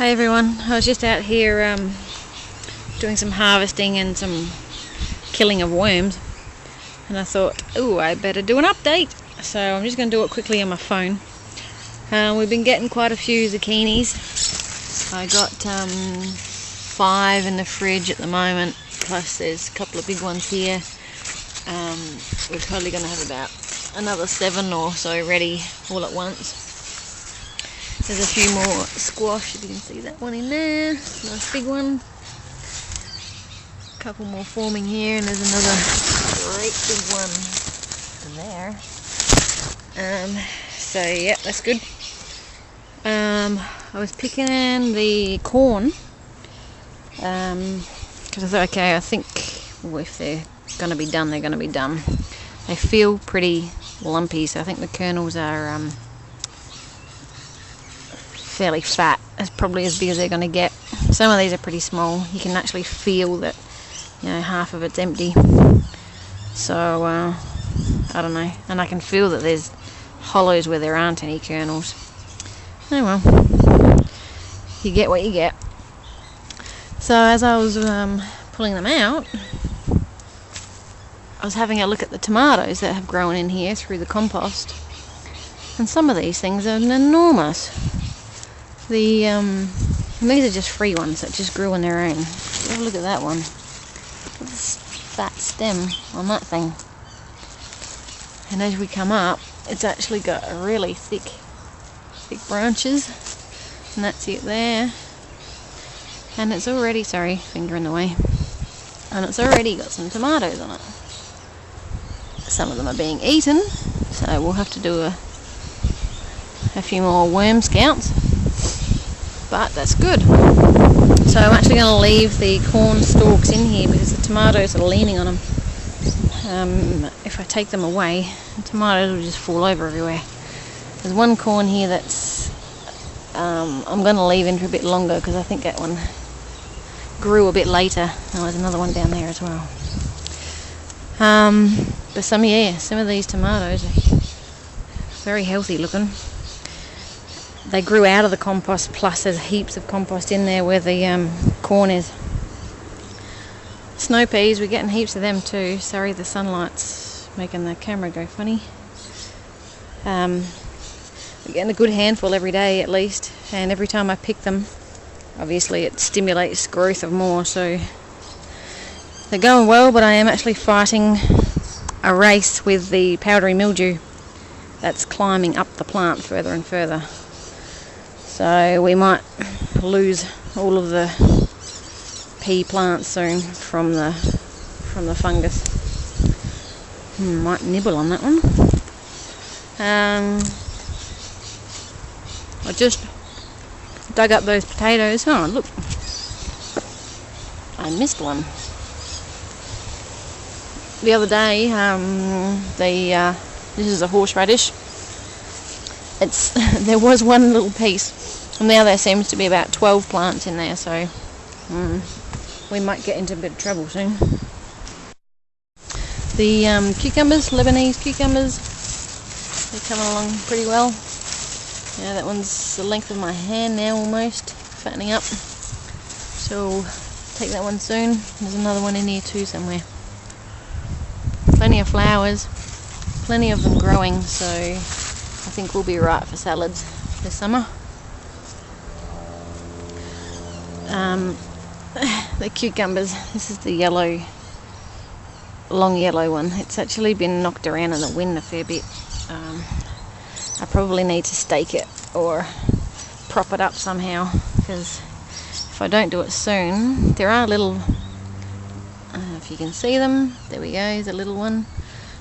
Hi everyone, I was just out here doing some harvesting and some killing of worms, and I thought, oh, I better do an update. So I'm just going to do it quickly on my phone. We've been getting quite a few zucchinis. I got 5 in the fridge at the moment, plus there's a couple of big ones here. We're probably going to have about another 7 or so ready all at once. There's a few more squash, if you can see that one in there, nice big one. A couple more forming here, and there's another great big one there. So yeah, that's good. I was picking in the corn because I thought, okay, I think if they're going to be done, they're going to be done. They feel pretty lumpy, so I think the kernels are fairly fat. It's probably as big as they're going to get. Some of these are pretty small. You can actually feel that, you know, half of it's empty. So I don't know, and I can feel that there's hollows where there aren't any kernels. Oh well, you get what you get. So as I was pulling them out, I was having a look at the tomatoes that have grown in here through the compost, and some of these things are enormous. And these are just free ones that just grew on their own. Have a look at that one. Look at this fat stem on that thing. And as we come up, it's actually got a really thick branches. And that's it there. And it's already, sorry, finger in the way. And it's already got some tomatoes on it. Some of them are being eaten, so we'll have to do a few more worm scouts. But that's good. So I'm actually going to leave the corn stalks in here because the tomatoes are leaning on them. If I take them away, the tomatoes will just fall over everywhere. There's one corn here that's I'm going to leave in for a bit longer because I think that one grew a bit later. Oh, there's another one down there as well. But some of these tomatoes are very healthy looking. They grew out of the compost, plus there's heaps of compost in there where the corn is. Snow peas, we're getting heaps of them too. Sorry, the sunlight's making the camera go funny. We're getting a good handful every day at least, and every time I pick them, obviously it stimulates growth of more, so they're going well, but I am actually fighting a race with the powdery mildew that's climbing up the plant further and further. So we might lose all of the pea plants soon from the fungus. Might nibble on that one. I just dug up those potatoes. Oh look, I missed one. The other day, this is a horseradish. There was one little piece, and now there seems to be about 12 plants in there, so we might get into a bit of trouble soon. The cucumbers, Lebanese cucumbers, they're coming along pretty well. Yeah, that one's the length of my hand now almost, fattening up. So we'll take that one soon. There's another one in here too somewhere. Plenty of flowers, plenty of them growing, so I think we'll be right for salads this summer. The cucumbers, this is the yellow, long yellow one. It's actually been knocked around in the wind a fair bit. I probably need to stake it or prop it up somehow, because if I don't do it soon, there are little, if you can see them, there we go, there's a little one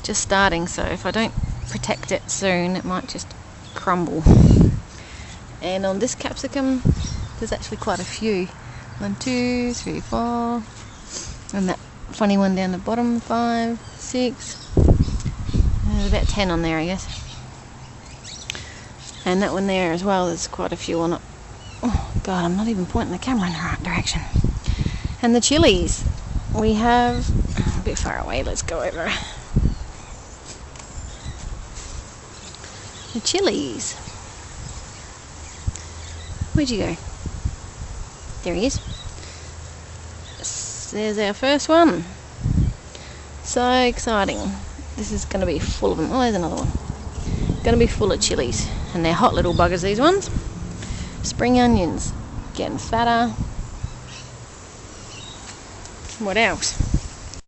just starting, so if I don't protect it soon, it might just crumble. And on this capsicum, there's actually quite a few. 1, 2, 3, 4, and that funny one down the bottom, 5, 6, there's about 10 on there I guess. And that one there as well, there's quite a few on it. Oh god, I'm not even pointing the camera in the right direction. And the chilies, we have, a bit far away, let's go over. The chilies. Where'd you go? There he is. There's our first one. So exciting. This is going to be full of them. Oh, there's another one. Going to be full of chilies. And they're hot little buggers, these ones. Spring onions. Getting fatter. What else?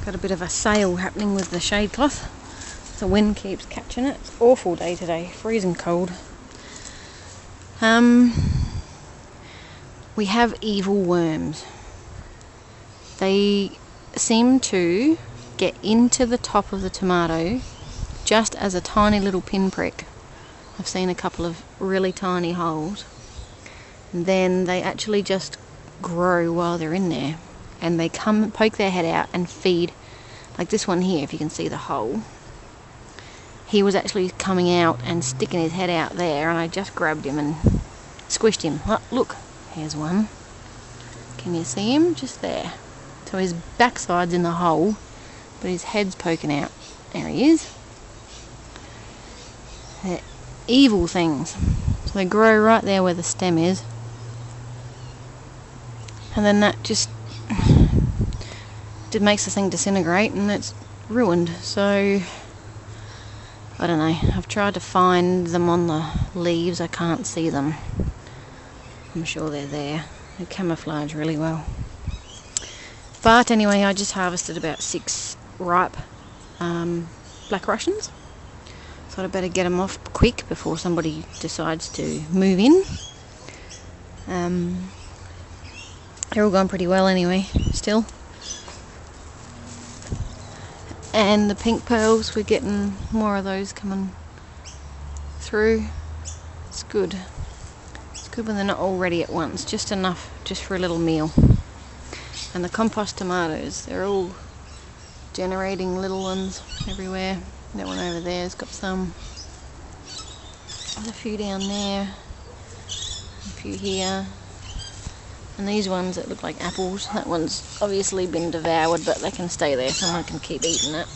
Got a bit of a sale happening with the shade cloth. The wind keeps catching it. It's an awful day today. Freezing cold. We have evil worms. They seem to get into the top of the tomato just as a tiny little pinprick. I've seen a couple of really tiny holes. And then they actually just grow while they're in there. And they come, poke their head out and feed. Like this one here, if you can see the hole. He was actually coming out and sticking his head out there, and I just grabbed him and squished him. Oh, look, here's one. Can you see him? Just there. So his backside's in the hole, but his head's poking out. There he is. They're evil things. So they grow right there where the stem is. And then that just makes the thing disintegrate, and it's ruined. So I don't know. I've tried to find them on the leaves. I can't see them. I'm sure they're there. They camouflage really well. But anyway, I just harvested about 6 ripe black Russians. So I'd better get them off quick before somebody decides to move in. They're all going pretty well anyway, still. And the pink pearls, we're getting more of those coming through. It's good. It's good when they're not all ready at once, just enough, just for a little meal. And the compost tomatoes, they're all generating little ones everywhere. That one over there has got some. There's a few down there, a few here. And these ones that look like apples, that one's obviously been devoured, but they can stay there, someone can keep eating it.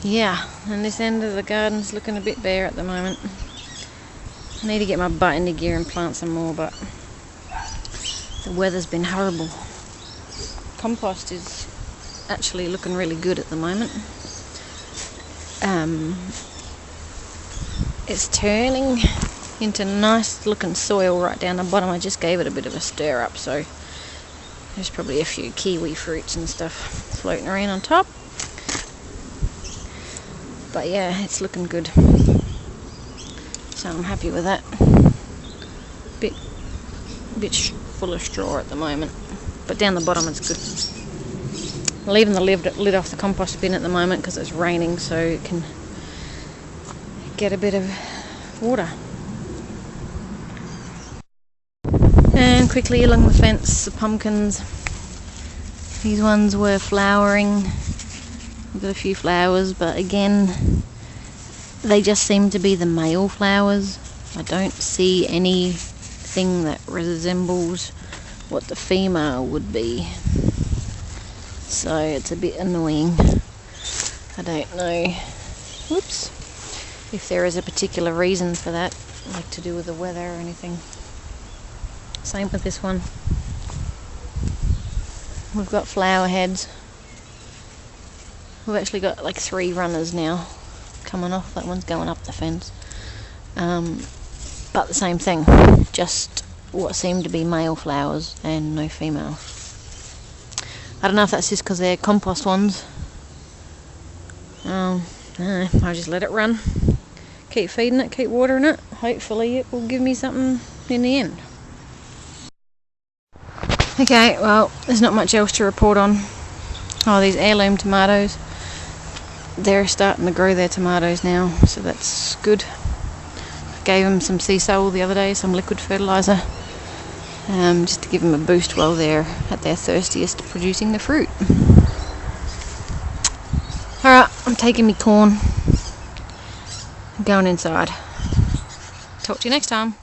Yeah, and this end of the garden's looking a bit bare at the moment. I need to get my butt into gear and plant some more, but the weather's been horrible. Compost is actually looking really good at the moment. It's turning into nice looking soil right down the bottom. I just gave it a bit of a stir up, so there's probably a few kiwi fruits and stuff floating around on top. But yeah, it's looking good, so I'm happy with that. Bit full of straw at the moment, but down the bottom it's good. I'm leaving the lid off the compost bin at the moment because it's raining, so it can get a bit of water. And quickly along the fence, the pumpkins. These ones were flowering. We've got a few flowers, but again, they just seem to be the male flowers. I don't see anything that resembles what the female would be. So it's a bit annoying. I don't know. Whoops. If there is a particular reason for that, like to do with the weather or anything. Same with this one. We've got flower heads. We've actually got like 3 runners now coming off. That one's going up the fence. But the same thing. Just what seem to be male flowers and no female. I don't know if that's just because they're compost ones. I don't know. I'll just let it run. Keep feeding it, keep watering it. Hopefully it will give me something in the end. Okay, well, there's not much else to report on. Oh, these heirloom tomatoes. They're starting to grow their tomatoes now, so that's good. Gave them some sea salt the other day, some liquid fertiliser, just to give them a boost while they're at their thirstiest producing the fruit. Alright, I'm taking me corn. I'm going inside. Talk to you next time.